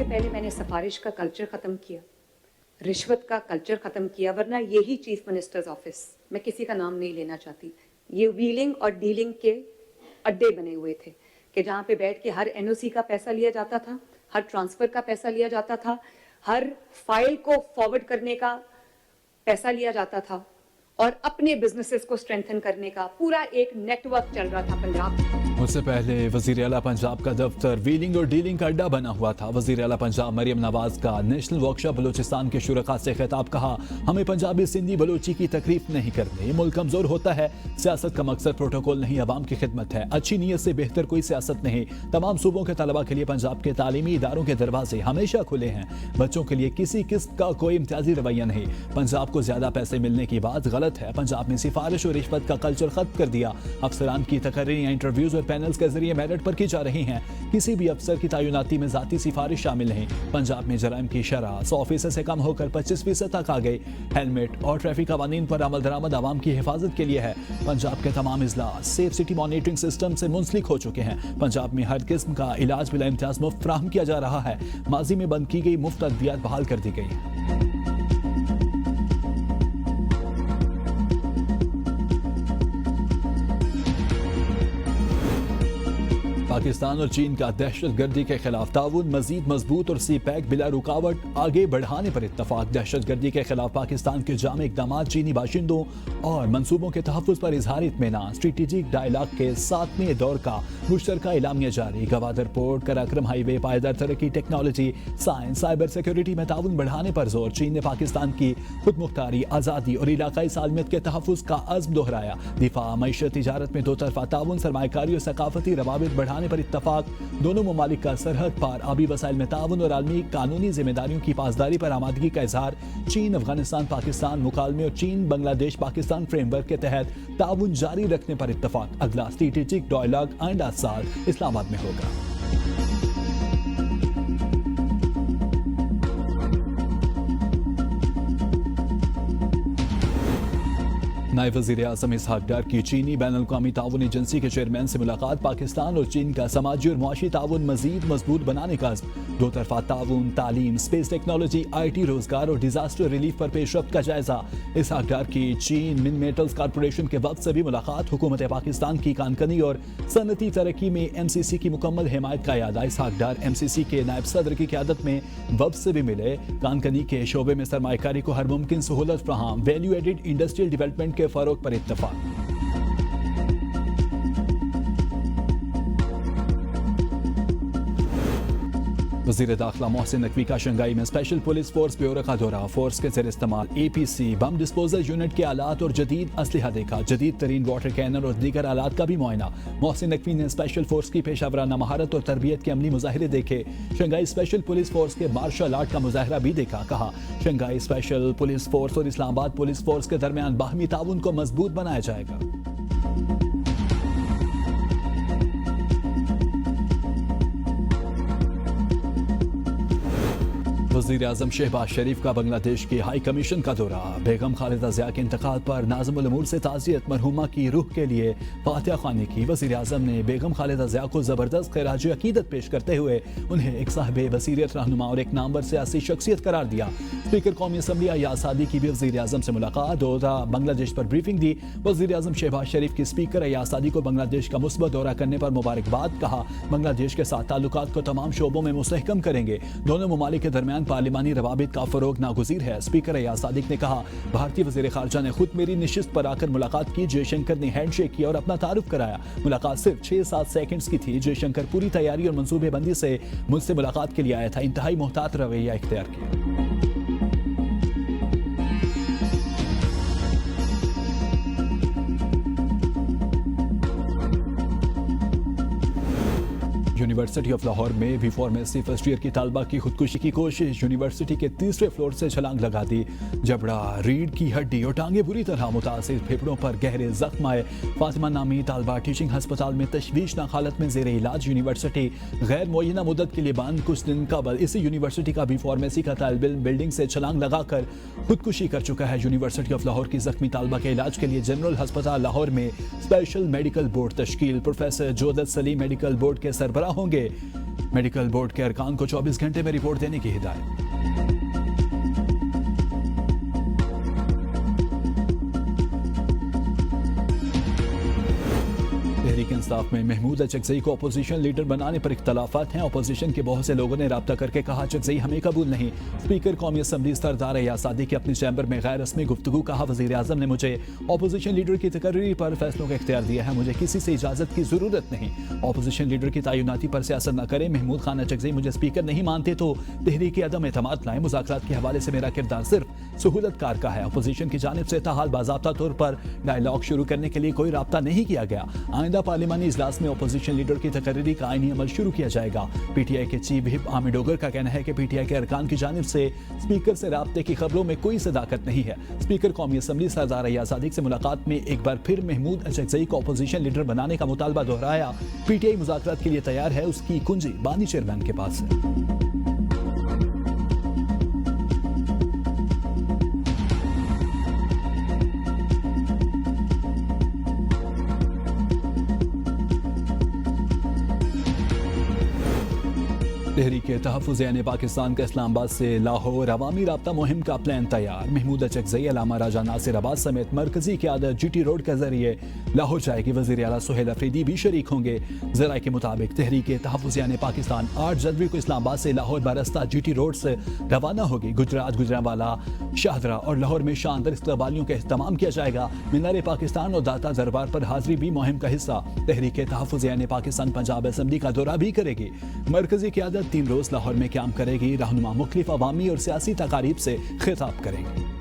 पहले मैंने सिफारिश का कल्चर ख़त्म किया, रिश्वत का कल्चर ख़त्म किया, वरना यही चीफ मिनिस्टर्स ऑफिस, मैं किसी का नाम नहीं लेना चाहती, ये व्हीलिंग और डीलिंग के अड्डे बने हुए थे कि जहाँ पे बैठ के हर एनओसी का पैसा लिया जाता था, हर ट्रांसफ़र का पैसा लिया जाता था, हर फाइल को फॉरवर्ड करने का पैसा लिया जाता था और अपने बिजनेसेस को स्ट्रेंथन करने का पूरा एक नेटवर्क चल रहा था पंजाब में। उससे पहले वजीर आला पंजाब का दफ्तर व्हीलिंग और डीलिंग का अड्डा बना हुआ था। वजीर आला पंजाब मरियम नवाज का नेशनल वर्कशॉप बलूचिस्तान के शुरका से खिताब, कहा हमें पंजाबी सिंधी बलूची की तकरीफ नहीं करनी, मुल्क कमजोर होता है, सियासत का मकसद प्रोटोकॉल नहीं अवाम की खिदमत है, अच्छी नीयत से बेहतर कोई सियासत नहीं। तमाम सूबों के तलबा के लिए पंजाब के तालीमी इदारों के दरवाजे हमेशा खुले हैं, बच्चों के लिए किसी किस्म का कोई इम्तियाजी रवैया नहीं। पंजाब को ज्यादा पैसे मिलने की बात गलत है, पंजाब में सिफारिश और रिश्वत का कल्चर खत्म कर दिया। अफसरान की तकरीरें इंटरव्यूज और पैनल्स के जरिए मेरिट पर की जा रही हैं, किसी भी अफसर की तैनाती में जाती सिफारिश शामिल नहीं। पंजाब में जराइम की शरह 100% से कम होकर 25% तक आ गई। हेलमेट और ट्रैफिक कवानीन पर अमल दरामद आवाम की हिफाजत के लिए है। पंजाब के तमाम इजलास सेफ सिटी मॉनिटरिंग सिस्टम से मुंसलिक हो चुके हैं। पंजाब में हर किस्म का इलाज बिला इम्तियाज मुफ्त फराहम किया जा रहा है। माजी में बंद की गई मुफ्त अद्वियात बहाल कर दी गई। पाकिस्तान और चीन का दहशतगर्दी के खिलाफ ताउन मजीद मजबूत और सी पैक बिला रुकावट आगे बढ़ाने पर इत्तफाक। दहशतगर्दी के खिलाफ पाकिस्तान के जाम इकदाम चीनी बाशिंदों और मनसूबों के तहफ़्फ़ुज़ पर इजहार इत्मीनान। स्ट्रेटेजिक डायलॉग के 7वें दौर का मुश्तरका एलामिया जारी। गवादर पोर्ट, कराक्रम हाईवे, पायदार तरक्की, टेक्नोलॉजी, साइंस, साइबर सिक्योरिटी में ताउन बढ़ाने पर जोर। चीन ने पाकिस्तान की खुद मुख्तारी, आज़ादी और इलाकाई सालमियत के तहफ़्फ़ुज़ का अज़्म दोहराया। दिफा, मईशत, तिजारत में दो तरफा ताउन, सरमायाकारी और सकाफती रवाबित बढ़ाने पर इत्तफाक। दोनों ममालिक का सरहद पार आबी वसाइल में ताउन और आलमी कानूनी जिम्मेदारियों की पासदारी पर आमादगी का इजहार। चीन अफगानिस्तान पाकिस्तान मुकालमे और चीन बांग्लादेश पाकिस्तान फ्रेमवर्क के तहत ताउन जारी रखने पर इत्तफाक। अगला स्ट्रेटेजिक डायलॉग आइंदा साल इस्लामाबाद में होगा। नायब वज़ीर आज़म इसहाक डार की चीनी बैनुल अक़वामी ताउन एजेंसी के चेयरमैन से मुलाकात। पाकिस्तान और चीन का समाजी और मुआशी ताउन मजीद मजबूत बनाने का अज़्म। दो तरफा ताउन, तालीम, स्पेस टेक्नोलॉजी, IT, रोजगार और डिजास्टर रिलीफ पर पेशरफ्त का जायजा। इसहाक डार की चीन मिन मेटल्स कॉरपोरेशन के वक्त से भी मुलाकात। हुकूमत पाकिस्तान की कानकनी और सनती तरक्की में MCC की मुकम्मल हिमायत का यादा। इसहाक डार MCC के नायब सदर की क़यादत में वक्त से भी मिले। कानकनी के शोबे में सरमायाकारी को हर मुमकिन सहूलत फराहम। वैल्यू एडिड इंडस्ट्रियल डेवलपमेंट के फरोग पर इत्तफाक। वज़ीर दाखिला मोहसिन नकवी का शंघाई में स्पेशल पुलिस फोर्स ब्यूरो का दौरा। फोर्स के ज़ेर इस्तेमाल APC बम डिस्पोजल यूनिट के आलात और जदीद असलहा देखा। जदीद तरीन वाटर कैनन और दीगर आलात का भी मुआयना। मोहसिन नकवी ने स्पेशल फोर्स की पेशावराना महारत और तरबियत के अमली मुजाहिरे देखे। शंघाई स्पेशल पुलिस फोर्स के मार्शल आर्ट का मुजाहरा भी देखा। कहा शंघाई स्पेशल पुलिस फोर्स और इस्लामाबाद पुलिस फोर्स के दरमियान बाहमी ताउन को मजबूत बनाया जाएगा। वज़ीर आज़म शहबाज शरीफ का बांग्लादेश की हाई कमीशन का दौरा। बेगम खालिदा ज़िया के इंतकाल पर नाज़िमुल उमूर से ताज़ियत, मरहुमा की रूह के लिए फातिहा ख़्वानी की। वज़ीर आज़म ने बेगम खालिदा ज़िया को ज़बरदस्त खिराज अकीदत पेश करते हुए उन्हें एक साहिब बसीरत रहनुमा और एक नामवर सियासी शख्सियत करार दिया। स्पीकर कौमी असम्बली अयाज सादी की भी वज़ीर आज़म से मुलाकात। दौरा बांग्लादेश पर ब्रीफिंग दी। वज़ीर आज़म शहबाज शरीफ की स्पीकर अयाज सादी को बांग्लादेश का मुस्बत दौरा करने पर मुबारकबाद। कहा बांग्लादेश के साथ ताल्लुकात को तमाम शोबों में मुस्तहकम करेंगे। दोनों ममालिक के दरमियान पार्लिमानी रवाबित का फरोग नागुज़ीर है। स्पीकर अयाज सादिक ने कहा भारतीय वज़ीर ख़ारजा ने खुद मेरी निशिस्त पर आकर मुलाकात की। जयशंकर ने हैंडशेक किया और अपना तारुफ कराया। मुलाकात सिर्फ 6-7 सेकंड्स की थी। जयशंकर पूरी तैयारी और मंसूबेबंदी से मुझसे मुलाकात के लिए आया था। इंतहाई मोहतात रवैया इख्तियार किया। यूनिवर्सिटी ऑफ लाहौर में बी फार्मेसी फर्स्ट ईयर की तालबा की खुदकुशी की कोशिश। यूनिवर्सिटी के तीसरे फ्लोर से छलांग लगा दी। जबड़ा, रीढ़ की हड्डी और टांगे बुरी तरह मुतासिर। फेफड़ों पर गहरे जख्म आए। फातिमा नामी तालबा टीचिंग अस्पताल में तशवीशनाक हालत में जेर इलाज। यूनिवर्सिटी गैर मुअय्यना मुद्दत के लिए बंद। कुछ दिन कबल इसी यूनिवर्सिटी का बी फार्मेसी का तालिब इल्म बिल्डिंग से छलांग लगाकर खुदकुशी कर चुका है। यूनिवर्सिटी ऑफ लाहौर की जख्मी तालबा के इलाज के लिए जनरल अस्पताल लाहौर में स्पेशल मेडिकल बोर्ड तश्कील। Professor Jodat Salim medical board के सरबराह होंगे। मेडिकल बोर्ड के अरकान को 24 घंटे में रिपोर्ट देने की हिदायत। तहरीक इंसाफ में महमूद अचकजई को अपोजिशन लीडर बनाने पर इख्तलाफात हैं। अपोजिशन के बहुत से लोगों ने राब्ता करके कहा अचकजई हमें कबूल नहीं। स्पीकर कौमी असम्बली सरदार यासादी के अपने चैम्बर में गैर रस्मी गुफ्तगू। कहा वज़ीर आज़म ने मुझे अपोजिशन लीडर की तकर्री पर फैसलों का इख्तियार दिया है, मुझे किसी से इजाजत की जरूरत नहीं। अपोजिशन लीडर की तैनाती पर सियासत न करें। महमूद खान अचकजई मुझे स्पीकर नहीं मानते तो तहरीक अदम एतमाद लाएं। मुज़ाकरात के हवाले से मेरा किरदार सिर्फ सहूलतकार का है। अपोजिशन की जानिब से ताहाल बाज़ाब्ता तौर पर डायलॉग शुरू करने के लिए कोई राब्ता नहीं किया गया। आइंदा पार्लिमानी इजलास में अपोजिशन लीडर की तकर्री का आईनी अमल शुरू किया जाएगा। पीटीआई के चीफ व्हिप आमिर डोगर का कहना है कि पीटीआई के अरकान की जानिब से स्पीकर से राब्ते की खबरों में कोई सदाकत नहीं है। स्पीकर कौमी असम्बली सरदार यासादी से मुलाकात में एक बार फिर महमूद अचकजई को अपोजिशन लीडर बनाने का मुतालबा दोहराया। पीटीआई मुज़ाकरात के लिए तैयार है, उसकी कुंजी बानी चेयरमैन के पास है। तहरीक तहफ़्फ़ुज़ यानी पाकिस्तान का इस्लामाबाद से लाहौर अवामी राब्ता मुहिम का प्लान तैयार। महमूद अचकजई, अल्लामा राजा नासिर अब्बास समेत मरकजी क़यादत जीटी रोड के जरिए लाहौर जाएगी। वज़ीर आला सुहेल अफरीदी भी शरीक होंगे। ज़राए के मुताबिक तहरीक तहफ़्फ़ुज़ यानी पाकिस्तान 8 जनवरी को इस्लामाबाद से लाहौर बरस्ता जीटी रोड से रवाना होगी। गुजरात, गुजरांवाला, शाहदरा और लाहौर में शानदार इस्तकबालियों का अहतमाम किया जाएगा। मीनार पाकिस्तान और दाता दरबार पर हाजिरी भी मुहिम का हिस्सा। तहरीक तहफ़्फ़ुज़ यानी पाकिस्तान पंजाब असम्बली का दौरा भी करेगी। मरकजी क़यादत 3 रोज लाहौर में क्याम करेगी। रहनुमा मुख्तलिफ अवामी और सियासी तकारीब से खिताब करेंगे।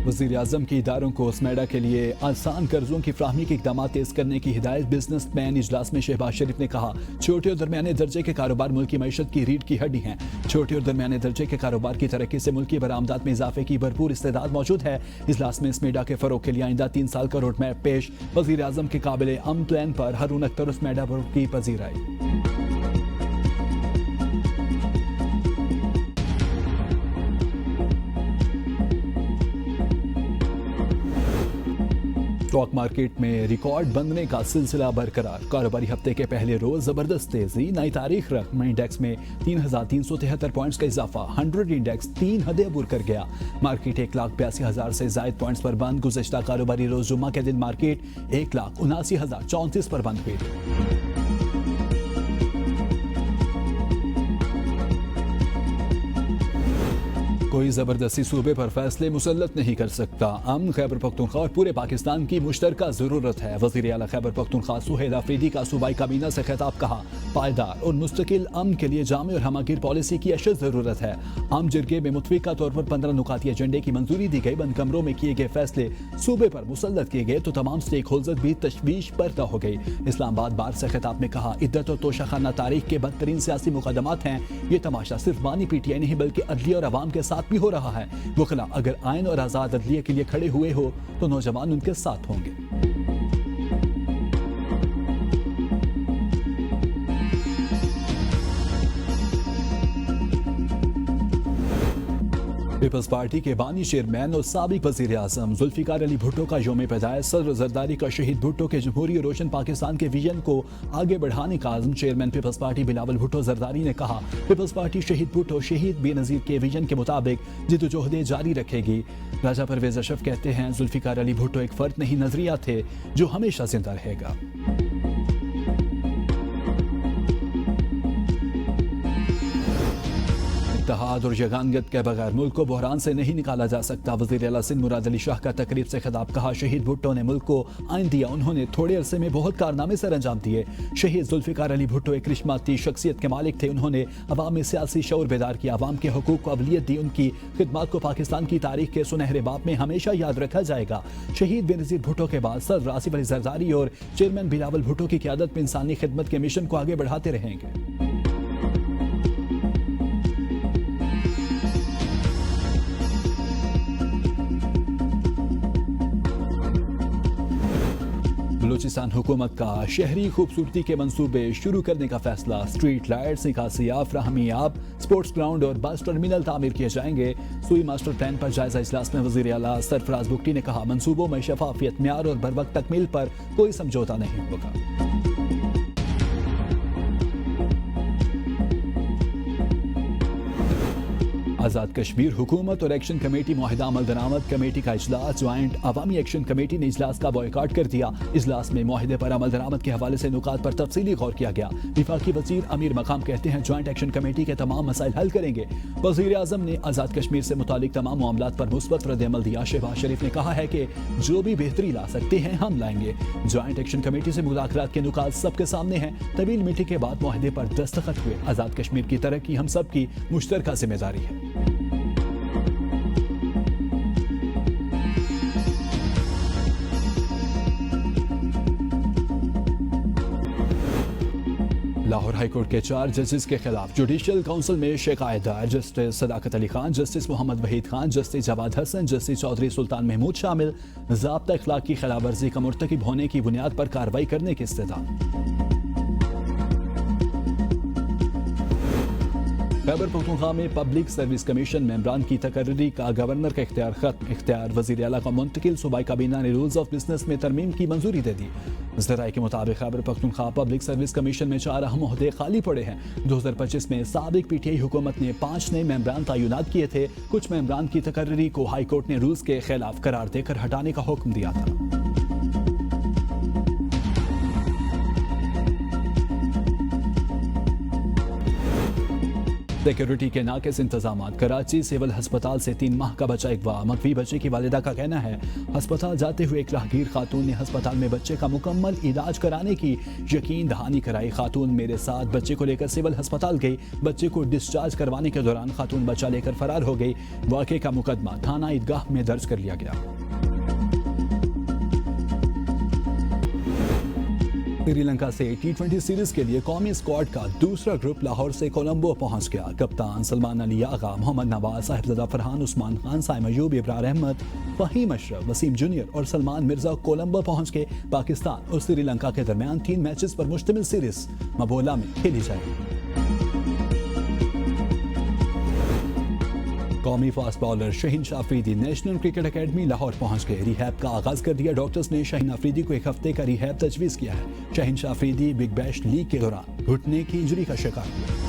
वज़ीर आज़म के इदारों को स्मेडा के लिए आसान कर्जों की फ्राहमी के इक़दाम तेज़ करने की हिदायत। बिजनेसमैन इजलास में शहबाज शरीफ ने कहा छोटे और दरमियाने दर्जे के कारोबार मुल्क की मईशत की रीढ़ की हड्डी हैं। छोटे और दरमियाने दर्जे के कारोबार की तरक्की से मुल्क की बरामदात में इजाफे की भरपूर इस्तेदाद मौजूद है। इजलास में स्मेडा के फ़रोग़ के लिए आइंदा 3 साल का रोड मैप पेश। वज़ीर आज़म के काबिल अम प्लान पर हारून अख्तर स्मेडा की पजीराई। स्टॉक मार्केट में रिकॉर्ड बनने का सिलसिला बरकरार। कारोबारी हफ्ते के पहले रोज जबरदस्त तेजी। नई तारीख रकम इंडेक्स में 3,373 पॉइंट्स का इजाफा। 100 इंडेक्स 3 हदें अबूर कर गया। मार्केट 1,82,000 से जायद पॉइंट्स पर बंद। गुज़श्ता कारोबारी रोज जुम्मा के दिन मार्केट 1,79,034 पर बंद हुई। कोई जबरदस्ती सूबे पर फैसले मुसल्लत नहीं कर सकता। अमन खैबर पख्तूनख्वा और पूरे पाकिस्तान की मुश्तरका जरूरत है। वज़ीर आला खैबर पख्तूनख्वा सुहेल अफरीदी का सूबाई काबीना से खिताब। कहा पायदार और मुस्तकिल अमन के लिए जामे और हमागिर पॉलिसी की अशद जरूरत है। आम जिरगे में मुतफ़िका तौर पर 15 नुकाती एजेंडे की मंजूरी दी गई। बंद कमरों में किए गए फैसले सूबे पर मुसल्लत किए गए तो तमाम स्टेक होल्डर्स भी तशवीश पैदा हो गई। इस्लामाबाद बार से खिताब में कहा इद्दत और तोशाखाना तारीख के बदतरीन सियासी मुकदमात हैं। ये तमाशा सिर्फ बानी पीटीआई नहीं बल्कि अदलिया और अवाम के साथ भी हो रहा है। वकला अगर आयन और आजाद अदलिया के लिए खड़े हुए हो तो नौजवान उनके साथ होंगे। पीपल्स पार्टी के बानी चेयरमैन और साबिक वज़ीर आज़म जुल्फ़िकार अली भुट्टो का यौम पैदाइश। सदर जरदारी का शहीद भुट्टो के जमहूरी और रोशन पाकिस्तान के विजन को आगे बढ़ाने का आज़म। Chairman peoples party Bilawal Bhutto Zardari ने कहा पीपल्स पार्टी शहीद भुट्टो शहीद बेनज़ीर के विजन के मुताबिक जिद्दोजहदें जारी रखेगी। राजा परवेज़ अशरफ कहते हैं जुल्फ़िकार अली भुट्टो एक फ़र्द नहीं नजरिया थे जो हमेशा जिंदा रहेगा। इत्तेहाद और यगानियत के बगैर मुल्क को बहरान से नहीं निकाला जा सकता। वज़ीर आला सिंध मुराद अली शाह का तकरीब से खिताब। कहा शहीद भुट्टो ने मुल्क को आइन दिया। उन्होंने थोड़े अरसे में बहुत कारनामे सर अंजाम दिए। शहीद जुल्फ़िकार अली भुट्टो एक करिश्माती शख्सियत के मालिक थे। उन्होंने अवाम में सियासी शऊर बेदार किया, अवाम के हकूक़ को अवलियत दी। उनकी खिदमत को पाकिस्तान की तारीख के सुनहरे बाब में हमेशा याद रखा जाएगा। शहीद बेनज़ीर भुट्टो के बाद सदर आसिफ अली जरदारी और चेयरमैन बिलावल भुट्टो की क़यादत में इंसानी खिदमत के मिशन को आगे बढ़ाते रहेंगे। बलूचिस्तान हुकूमत का शहरी खूबसूरती के मंसूबे शुरू करने का फैसला। स्ट्रीट लाइट्स, निकासियाब, फ्राहमियाब, स्पोर्ट्स ग्राउंड और बस टर्मिनल तामीर किए जाएंगे। सुई मास्टर प्लान पर जायजा इजलास में वजीर आला सरफराज बुगटी ने कहा, मंसूबों में शफाफियत, म्यार और बर वक्त तकमील पर कोई समझौता नहीं होगा। आज़ाद कश्मीर हुकूमत और एक्शन कमेटी मुआहिदा अमल दरामद कमेटी का इजलास। ज्वाइंट अवामी एक्शन कमेटी ने इजलास का बॉयकॉट कर दिया। इजलास में मुआहिदे पर अमल दरामद के हवाले से नुकात पर तफसीली गौर किया गया। विफाकी वजीर अमीर मकाम कहते हैं, ज्वाइंट एक्शन कमेटी के तमाम मसाइल हल करेंगे। वजीर आजम ने आज़ाद कश्मीर से मुतालिक तमाम मामलात पर मुस्बत रद्द-ए-अमल दिया। शहबाज शरीफ ने कहा है कि जो भी बेहतरी ला सकते हैं हम लाएंगे। ज्वाइंट एक्शन कमेटी से मुज़ाकरात के नुकात सबके सामने हैं। तवील मीटिंग के बाद मुआहिदे पर दस्तखत हुए। आज़ाद कश्मीर की तरक्की हम सब की मुश्तरका जिम्मेदारी है। लाहौर हाईकोर्ट के 4 जजेस के खिलाफ जुडिशियल काउंसिल में शिकायत दायर। Justice Sadaqat Ali Khan, justice Mohammad Waheed Khan, justice Jawad Hasan, justice Chaudhry Sultan Mahmood शामिल। ज़ाब्ता इखलाक की खिलाफवर्जी का मुर्तकिब होने की बुनियाद पर कार्रवाई करने की इस्तिदा। खैबर पख्तूनख्वा में पब्लिक सर्विस कमीशन मेंबरान की तकर्री का गवर्नर का इख्तियार खत्म। इख्तियार वज़ीर आला का मुंतकिल। सूबाई काबीना ने रूल्स ऑफ बिजनेस में तरमीम की मंजूरी दे दी। ज़राए के मुताबिक Khyber Pakhtunkhwa public service commission में 4 अहम ओहदे खाली पड़े हैं। 2025 में साबिक पीटीआई हुकूमत ने 5 नए मेंबरान तैनात किए थे। कुछ मेंबरान की तकर्री को हाई कोर्ट ने रूल्स के खिलाफ करार देकर हटाने का हुक्म दिया था। सिक्योरिटी के नाकिस इंतजाम। कराची सिविल अस्पताल से 3 माह का बच्चा अगवा। मकवी बच्चे की वालिदा का कहना है, अस्पताल जाते हुए एक राहगीर खातून ने अस्पताल में बच्चे का मुकम्मल इलाज कराने की यकीन दहानी कराई। खातून मेरे साथ बच्चे को लेकर सिविल अस्पताल गई। बच्चे को डिस्चार्ज करवाने के दौरान खातून बच्चा लेकर फरार हो गई। वाक़े का मुकदमा थाना ईदगाह में दर्ज कर लिया गया। श्रीलंका से T20 सीरीज के लिए कौमी स्क्वाड का दूसरा ग्रुप लाहौर से कोलंबो पहुंच गया। कप्तान सलमान अली आगा, मोहम्मद नवाज, साहिबजादा फरहान, उस्मान खान, साइम अयूब, इब्रार अहमद, फहीम अशरफ, वसीम जूनियर और सलमान मिर्जा कोलंबो पहुंच के पाकिस्तान और श्रीलंका के दरमियान 3 मैचेस पर मुश्तमिल सीरीज मबोला में खेली जाएगी। कौमी fast bowler Shaheen Shah Afridi national cricket academy Lahore पहुंच गए। रिहैब का आगाज कर दिया। डॉक्टर्स ने शाहीन अफरीदी को 1 हफ्ते का रिहैब तजवीज़ किया है। Shaheen Shah Afridi big bash league के दौरान घुटने की इंजरी का शिकार हुए।